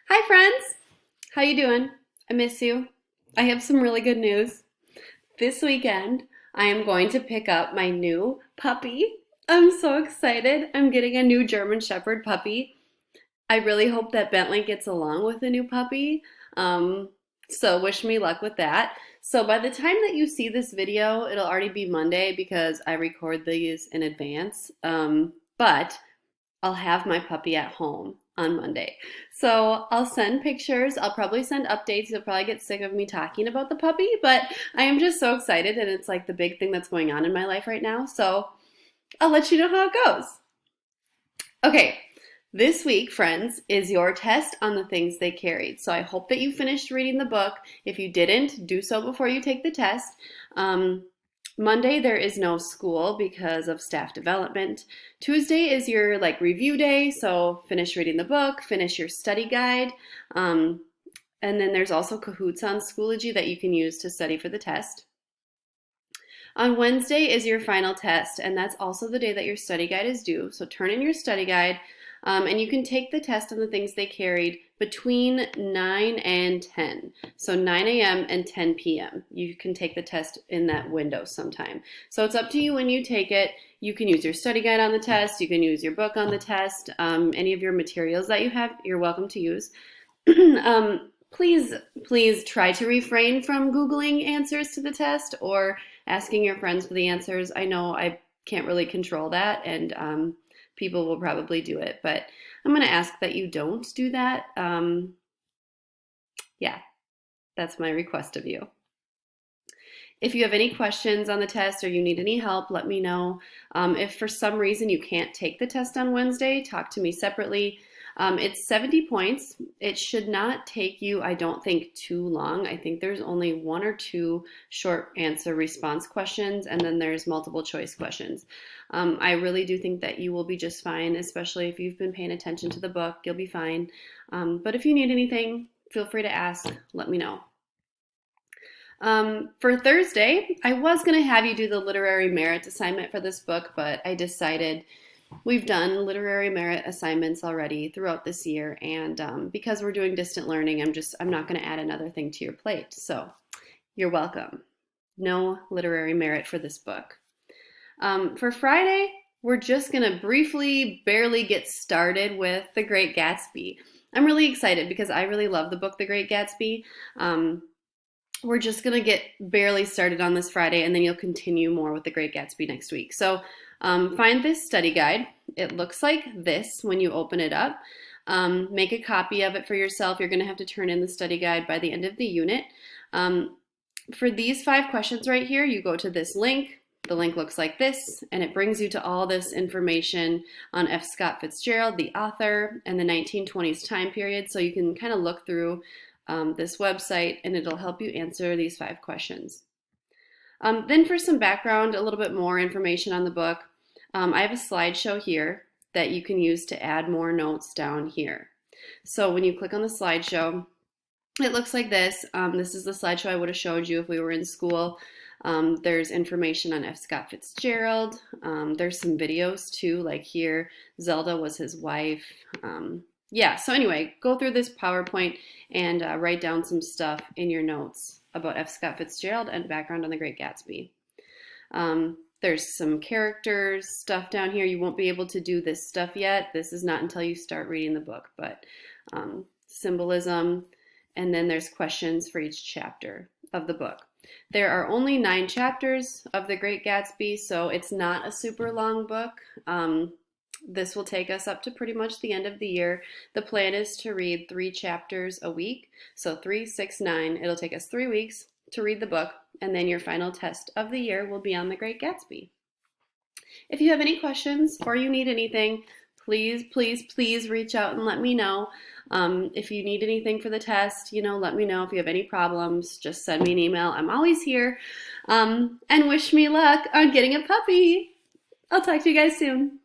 Hi friends! How you doing? I miss you. I have some really good news. This weekend, I am going to pick up my new puppy. I'm so excited. I'm getting a new German Shepherd puppy. I really hope that Bentley gets along with the new puppy. Um, so wish me luck with that. So by the time that you see this video, it'll already be Monday because I record these in advance. But I'll have my puppy at home on Monday. So I'll send pictures. I'll probably send updates. You'll probably get sick of me talking about the puppy, but I am just so excited and it's like the big thing that's going on in my life right now. So I'll let you know how it goes. Okay, this week, friends, is your test on the things they carried. So I hope that you finished reading the book. If you didn't, do so before you take the test. Monday there is no school because of staff development. Tuesday is your review day, so finish reading the book, finish your study guide. And then there's also Kahoots on Schoology that you can use to study for the test. On Wednesday is your final test, and that's also the day that your study guide is due. So turn in your study guide, and you can take the test on the things they carried between 9 and 10. So 9 a.m. and 10 p.m. You can take the test in that window sometime. So it's up to you when you take it. You can use your study guide on the test. You can use your book on the test. Any of your materials that you have, you're welcome to use. Please try to refrain from Googling answers to the test or asking your friends for the answers. I know I can't really control that, and people will probably do it, but I'm going to ask that you don't do that. Yeah, that's my request of you. If you have any questions on the test or you need any help, let me know. If for some reason you can't take the test on Wednesday, talk to me separately. It's 70 points. It should not take you, I don't think, too long. I think there's only one or two short answer response questions, and then there's multiple choice questions. I really do think that you will be just fine, especially if you've been paying attention to the book. You'll be fine. But if you need anything, feel free to ask. Let me know. For Thursday, I was going to have you do the literary merit assignment for this book, but I decided we've done literary merit assignments already throughout this year, and because we're doing distant learning, I'm not going to add another thing to your plate. So you're welcome. No literary merit for this book. For Friday, we're just going to barely get started with The Great Gatsby. I'm really excited because I really love the book The Great Gatsby. We're just going to get barely started on this Friday, and then you'll continue more with The Great Gatsby next week. So find this study guide. It looks like this when you open it up. Make a copy of it for yourself. You're going to have to turn in the study guide by the end of the unit. For these 5 questions right here, you go to this link. The link looks like this, and it brings you to all this information on F. Scott Fitzgerald, the author, and the 1920s time period. So you can kind of look through this website, and it'll help you answer these 5 questions. Then for some background, a little bit more information on the book, I have a slideshow here that you can use to add more notes down here. So when you click on the slideshow, it looks like this. This is the slideshow I would have showed you if we were in school. There's information on F. Scott Fitzgerald. There's some videos too, like here, Zelda was his wife. Yeah, so anyway, go through this PowerPoint and write down some stuff in your notes about F. Scott Fitzgerald and background on The Great Gatsby. There's some characters stuff down here. You won't be able to do this stuff yet. This is not until you start reading the book, but symbolism, and then there's questions for each chapter of the book. There are only 9 chapters of The Great Gatsby, so it's not a super long book. This will take us up to pretty much the end of the year. The plan is to read 3 chapters a week. So 3, 6, 9. It'll take us 3 weeks to read the book, and then your final test of the year will be on The Great Gatsby. If you have any questions or you need anything, please reach out and let me know. If you need anything for the test, let me know. If you have any problems, just send me an email. I'm always here. And wish me luck on getting a puppy. I'll talk to you guys soon.